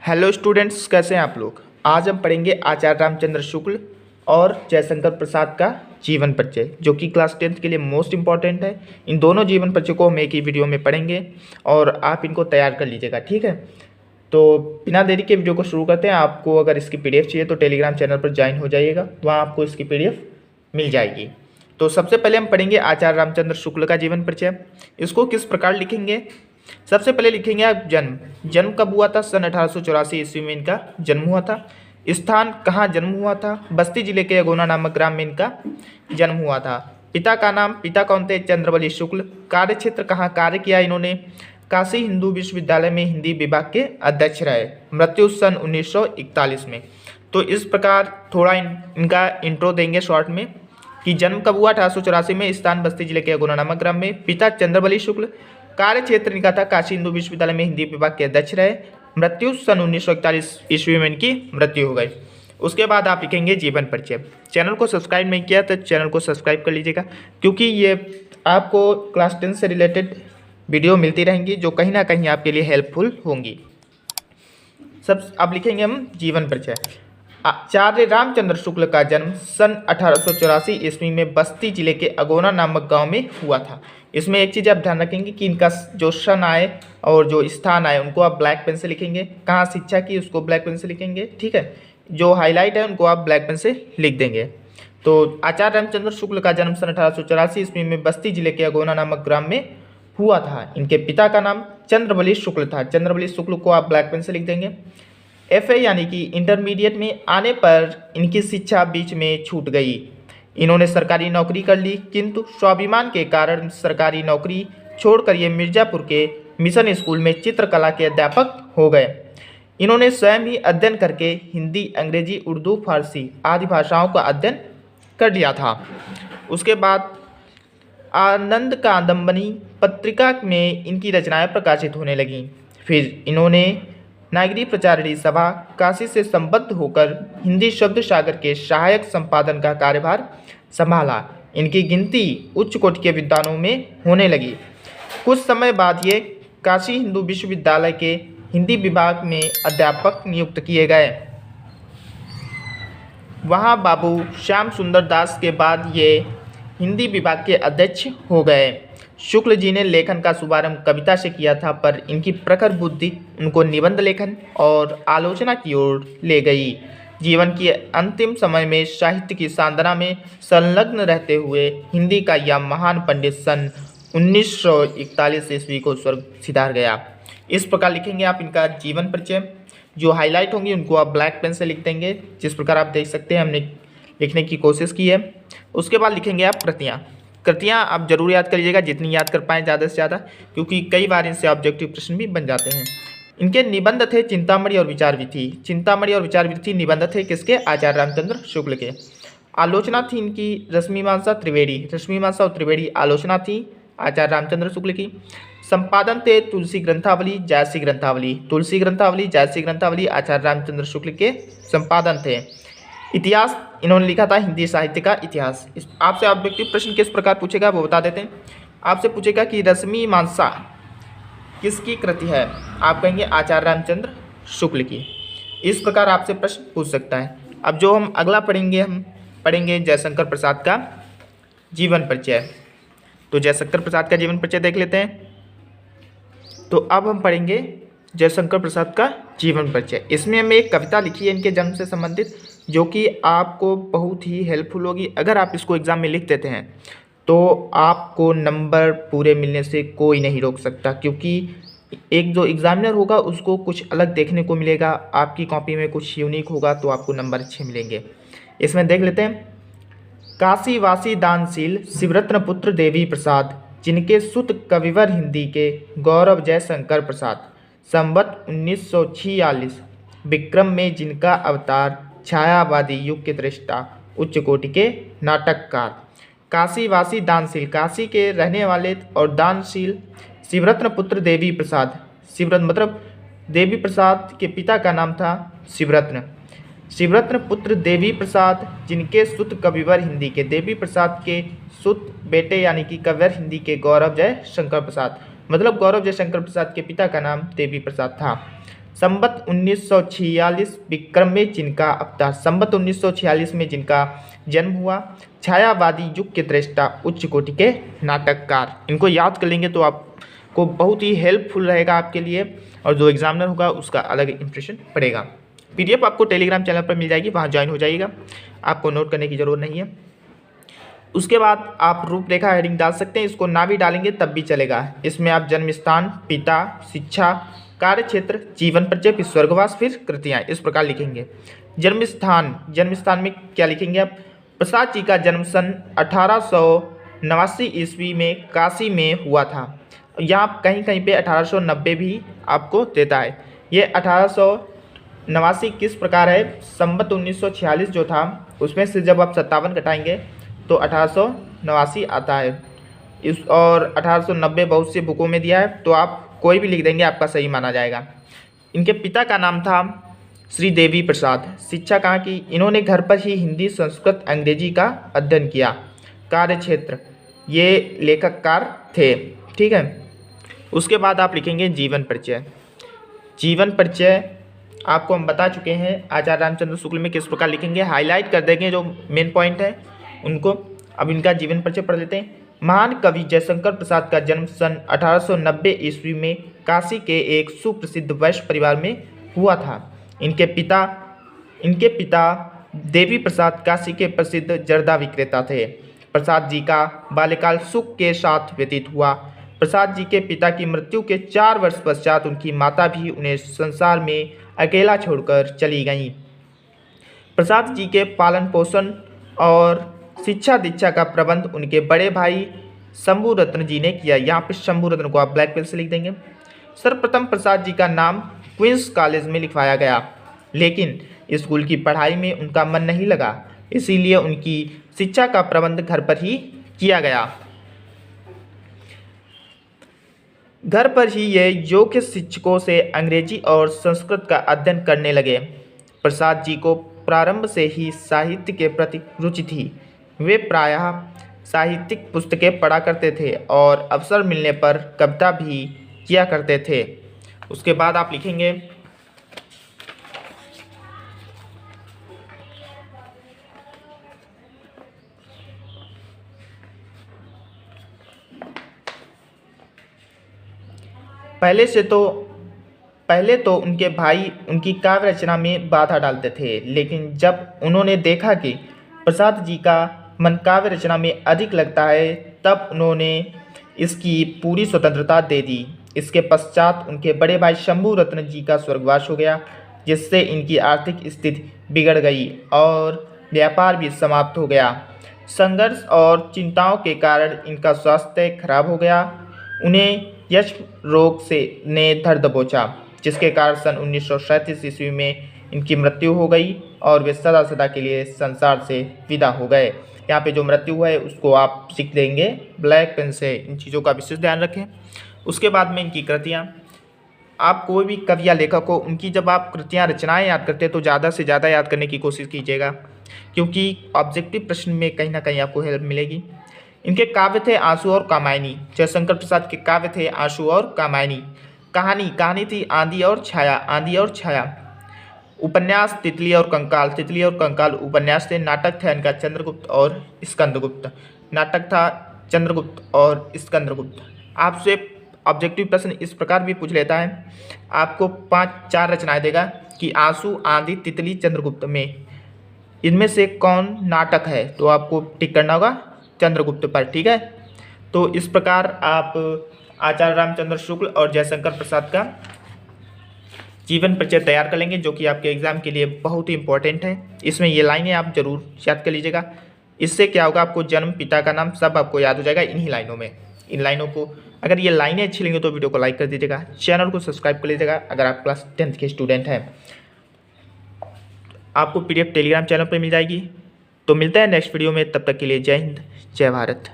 Hello students, कैसे हैं आप लोग। आज हम पढ़ेंगे आचार्य रामचंद्र शुक्ल और जयशंकर प्रसाद का जीवन परिचय, जो कि क्लास 10th के लिए मोस्ट इंपॉर्टेंट है। इन दोनों जीवन परिचय को हम एक ही वीडियो में पढ़ेंगे और आप इनको तैयार कर लीजिएगा, ठीक है। तो बिना देरी के वीडियो को शुरू करते हैं। आपको अगर इसकी पीडीएफ चाहिए तो टेलीग्राम चैनल पर ज्वाइन हो जाइएगा, वहाँ आपको इसकी पीडीएफ मिल जाएगी। तो सबसे पहले हम पढ़ेंगे आचार्य रामचंद्र शुक्ल का जीवन परिचय। इसको किस प्रकार लिखेंगे, सबसे पहले लिखेंगे आप जन्म कब हुआ था। सन 1884 ईस्वी में इनका जन्म हुआ था। स्थान कहाँ जन्म हुआ था, बस्ती जिले के अगोना नामक ग्राम में इनका जन्म हुआ था। पिता का नाम, पिता कौन थे, चंद्रबली शुक्ल। कार्य क्षेत्र कहाँ कार्य किया इन्होंने, काशी हिंदू विश्वविद्यालय में हिंदी विभाग के अध्यक्ष रहे। मृत्यु सन 1941 में। तो इस प्रकार थोड़ा इनका इंट्रो देंगे शॉर्ट में कि जन्म कब हुआ, 1884 में। स्थान बस्ती जिले के अगोना नामक ग्राम में। पिता चंद्रबली शुक्ल। कार्य क्षेत्र इनका था काशी हिंदू विश्वविद्यालय में हिंदी विभाग के अध्यक्ष रहे। मृत्यु सन 1941 ईस्वी में इनकी मृत्यु हो गई। उसके बाद आप लिखेंगे जीवन परिचय। चैनल को सब्सक्राइब नहीं किया तो चैनल को सब्सक्राइब कर लीजिएगा, क्योंकि ये आपको क्लास 10 से रिलेटेड वीडियो मिलती रहेंगी जो कहीं ना कहीं आपके लिए हेल्पफुल होंगी। अब लिखेंगे हम जीवन परिचय। आचार्य रामचंद्र शुक्ल का जन्म सन 1884 ईस्वी में बस्ती जिले के अगोना नामक गांव में हुआ था। इसमें एक चीज़ आप ध्यान रखेंगे कि इनका जो सन आए और जो स्थान आए उनको आप ब्लैक पेन से लिखेंगे। कहाँ शिक्षा की उसको ब्लैक पेन से लिखेंगे, ठीक है। जो हाईलाइट है उनको आप ब्लैक पेन से लिख देंगे। तो आचार्य रामचंद्र शुक्ल का जन्म सन 1884 ईस्वी में बस्ती जिले के अगोना नामक ग्राम में हुआ था। इनके पिता का नाम चंद्रबली शुक्ल था। चंद्रबली शुक्ल को आप ब्लैक पेन से लिख देंगे। FA यानी कि इंटरमीडिएट में आने पर इनकी शिक्षा बीच में छूट गई। इन्होंने सरकारी नौकरी कर ली, किंतु स्वाभिमान के कारण सरकारी नौकरी छोड़कर ये मिर्ज़ापुर के मिशन स्कूल में चित्रकला के अध्यापक हो गए। इन्होंने स्वयं ही अध्ययन करके हिंदी, अंग्रेजी, उर्दू, फारसी आदि भाषाओं का अध्ययन कर लिया था। उसके बाद आनंद कादंबनी पत्रिका में इनकी रचनाएं प्रकाशित होने लगीं। फिर इन्होंने नागरी प्रचारिणी सभा काशी से संबद्ध होकर हिंदी शब्द सागर के सहायक संपादन का कार्यभार संभाला। इनकी गिनती उच्च कोटि के विद्वानों में होने लगी। कुछ समय बाद ये काशी हिंदू विश्वविद्यालय के हिंदी विभाग में अध्यापक नियुक्त किए गए। वहाँ बाबू श्याम सुंदर दास के बाद ये हिंदी विभाग के अध्यक्ष हो गए। शुक्ल जी ने लेखन का शुभारंभ कविता से किया था, पर इनकी प्रखर बुद्धि उनको निबंध लेखन और आलोचना की ओर ले गई। जीवन के अंतिम समय में साहित्य की साधना में संलग्न रहते हुए हिंदी का यह महान पंडित सन 1941 ईस्वी को स्वर्ग सिधार गया। इस प्रकार लिखेंगे आप इनका जीवन परिचय। जो हाईलाइट होंगी उनको आप ब्लैक पेन से लिख देंगे, जिस प्रकार आप देख सकते हैं हमने लिखने की कोशिश की है। उसके बाद लिखेंगे आप कृतियाँ आप जरूर याद करिएगा, जितनी याद कर पाएँ ज़्यादा से ज़्यादा, क्योंकि कई बार इनसे ऑब्जेक्टिव प्रश्न भी बन जाते हैं। इनके निबंध थे चिंतामणि और विचार विधि। चिंतामणि और विचार विधि निबंध थे किसके, आचार्य रामचंद्र शुक्ल के। आलोचना थी इनकी रश्मिमांसा त्रिवेणी। रश्मिमांसा और त्रिवेणी आलोचना थी आचार्य रामचंद्र शुक्ल की। संपादन थे तुलसी ग्रंथावली, जायसी ग्रंथावली। तुलसी ग्रंथावली, जायसी ग्रंथावली आचार्य रामचंद्र शुक्ल के संपादन थे। इतिहास इन्होंने लिखा था हिंदी साहित्य का इतिहास। आपसे ऑब्जेक्टिव प्रश्न किस प्रकार पूछेगा वो बता देते हैं। आपसे पूछेगा कि रश्मिमांसा किसकी कृति है, आप कहेंगे आचार्य रामचंद्र शुक्ल की। इस प्रकार आपसे प्रश्न पूछ सकता है। अब जो हम अगला पढ़ेंगे, हम पढ़ेंगे जयशंकर प्रसाद का जीवन परिचय। तो जयशंकर प्रसाद का जीवन परिचय देख लेते हैं। तो अब हम पढ़ेंगे जयशंकर प्रसाद का जीवन परिचय। इसमें हमने एक कविता लिखी है इनके जन्म से संबंधित, जो कि आपको बहुत ही हेल्पफुल होगी। अगर आप इसको एग्ज़ाम में लिख देते हैं तो आपको नंबर पूरे मिलने से कोई नहीं रोक सकता, क्योंकि एक जो एग्जामिनर होगा उसको कुछ अलग देखने को मिलेगा, आपकी कॉपी में कुछ यूनिक होगा, तो आपको नंबर अच्छे मिलेंगे। इसमें देख लेते हैं। काशीवासी दानशील शिवरत्न पुत्र देवी प्रसाद, जिनके सुत कविवर हिंदी के गौरव जयशंकर प्रसाद। संवत 1946 विक्रम में जिनका अवतार, छायावादी युग के दृष्टा, उच्च कोटि के नाटककार। काशीवासी दानशील, काशी के रहने वाले और दानशील। शिवरत्न पुत्र देवी प्रसाद, शिवरत्न मतलब देवी प्रसाद के पिता का नाम था शिवरत्न। शिवरत्न पुत्र देवी प्रसाद, जिनके सुत कविवर हिंदी के, देवी प्रसाद के सुत बेटे यानी कि कविवर हिंदी के गौरव जय शंकर प्रसाद, मतलब गौरव जय शंकर प्रसाद के पिता का नाम देवी प्रसाद था। संवत 1946 विक्रम में जिनका अवतार, संवत 1946 में जिनका जन्म हुआ, छायावादी युग के दृष्टा, उच्च कोटि के नाटककार। इनको याद कर लेंगे तो आपको बहुत ही हेल्पफुल रहेगा आपके लिए, और जो एग्जामिनर होगा उसका अलग इंप्रेशन पड़ेगा। पीडीएफ आपको टेलीग्राम चैनल पर मिल जाएगी, वहाँ ज्वाइन हो जाइएगा, आपको नोट करने की ज़रूरत नहीं है। उसके बाद आप रूपरेखा हेडिंग डाल सकते हैं, इसको ना भी डालेंगे तब भी चलेगा। इसमें आप जन्म स्थान, पिता, शिक्षा, कार्य क्षेत्र, जीवन परिचय, फिर स्वर्गवास, फिर कृतियाँ, इस प्रकार लिखेंगे। जन्म स्थान में क्या लिखेंगे आप? प्रसाद जी का जन्म सन 1889 ईस्वी में काशी में हुआ था। यहाँ कहीं कहीं पे 1890 भी आपको देता है। ये 1889 किस प्रकार है? संवत 1946 जो था उसमें से जब आप 57 घटाएंगे तो 1889 आता है। इस और 1890 बहुत सी बुकों में दिया है, तो आप कोई भी लिख देंगे, आपका सही माना जाएगा। इनके पिता का नाम था श्री देवी प्रसाद। शिक्षा कहाँ की? इन्होंने घर पर ही हिंदी, संस्कृत, अंग्रेजी का अध्ययन किया। कार्य क्षेत्र, ये लेखककार थे, ठीक है। उसके बाद आप लिखेंगे जीवन परिचय। जीवन परिचय आपको हम बता चुके हैं आचार्य रामचंद्र शुक्ल में किस प्रकार लिखेंगे, हाईलाइट कर देंगे जो मेन पॉइंट है उनको। अब इनका जीवन परिचय पढ़ लेते हैं। महान कवि जयशंकर प्रसाद का जन्म सन 1890 ईस्वी में काशी के एक सुप्रसिद्ध वैश्य परिवार में हुआ था। इनके पिता देवी प्रसाद काशी के प्रसिद्ध जर्दा विक्रेता थे। प्रसाद जी का बाल्यकाल सुख के साथ व्यतीत हुआ। प्रसाद जी के पिता की मृत्यु के 4 वर्ष पश्चात उनकी माता भी उन्हें संसार में अकेला छोड़कर चली गईं। प्रसाद जी के पालन पोषण और शिक्षा दीक्षा का प्रबंध उनके बड़े भाई शंभू रत्न जी ने किया। यहाँ पे शंभू रत्न को आप ब्लैक पेन से लिख देंगे। सर्वप्रथम प्रसाद जी का नाम क्वींस कॉलेज में लिखवाया गया, लेकिन स्कूल की पढ़ाई में उनका मन नहीं लगा, इसीलिए उनकी शिक्षा का प्रबंध घर पर ही किया गया। घर पर ही ये योग्य शिक्षकों से अंग्रेजी और संस्कृत का अध्ययन करने लगे। प्रसाद जी को प्रारंभ से ही साहित्य के प्रति रुचि थी। वे प्रायः साहित्यिक पुस्तकें पढ़ा करते थे और अवसर मिलने पर कविता भी किया करते थे। उसके बाद आप लिखेंगे पहले तो उनके भाई उनकी काव्य रचना में बाधा डालते थे, लेकिन जब उन्होंने देखा कि प्रसाद जी का मन काव्य रचना में अधिक लगता है, तब उन्होंने इसकी पूरी स्वतंत्रता दे दी। इसके पश्चात उनके बड़े भाई शंभू रत्न जी का स्वर्गवास हो गया, जिससे इनकी आर्थिक स्थिति बिगड़ गई और व्यापार भी समाप्त हो गया। संघर्ष और चिंताओं के कारण इनका स्वास्थ्य खराब हो गया। उन्हें यक्ष रोग ने धर दबोचा, जिसके कारण सन 1937 ईस्वी में इनकी मृत्यु हो गई और वे सदा सदा के लिए संसार से विदा हो गए। यहाँ पे जो मृत्यु है उसको आप सीख देंगे ब्लैक पेन से। इन चीज़ों का विशेष ध्यान रखें। उसके बाद में इनकी कृतियाँ, आप कोई भी कवि या लेखक हो, उनकी जब आप कृतियाँ रचनाएँ याद करते हैं तो ज़्यादा से ज़्यादा याद करने की कोशिश कीजिएगा, क्योंकि ऑब्जेक्टिव प्रश्न में कहीं ना कहीं आपको हेल्प मिलेगी। इनके काव्य थे आंसू और कामायनी। जयशंकर प्रसाद के काव्य थे आंसू और कामायनी। कहानी थी आंधी और छाया। उपन्यास तितली और कंकाल उपन्यास थे। नाटक थे इनका चंद्रगुप्त और स्कंदगुप्त। आपसे ऑब्जेक्टिव प्रश्न इस प्रकार भी पूछ लेता है, आपको 4 रचनाएं देगा कि आंसू, आंधी, तितली, चंद्रगुप्त में इनमें से कौन नाटक है, तो आपको टिक करना होगा चंद्रगुप्त पर, ठीक है। तो इस प्रकार आप आचार्य रामचंद्र शुक्ल और जयशंकर प्रसाद का जीवन परिचय तैयार कर लेंगे, जो कि आपके एग्जाम के लिए बहुत ही इंपॉर्टेंट है। इसमें ये लाइनें आप जरूर याद कर लीजिएगा। इससे क्या होगा, आपको जन्म, पिता का नाम सब आपको याद हो जाएगा इन्हीं लाइनों में। इन लाइनों को अगर ये लाइनें अच्छी लगी तो वीडियो को लाइक कर दीजिएगा, चैनल को सब्सक्राइब कर लीजिएगा अगर आप क्लास 10th के स्टूडेंट हैं। आपको PDF टेलीग्राम चैनल पर मिल जाएगी। तो मिलते हैं नेक्स्ट वीडियो में, तब तक के लिए जय हिंद, जय भारत।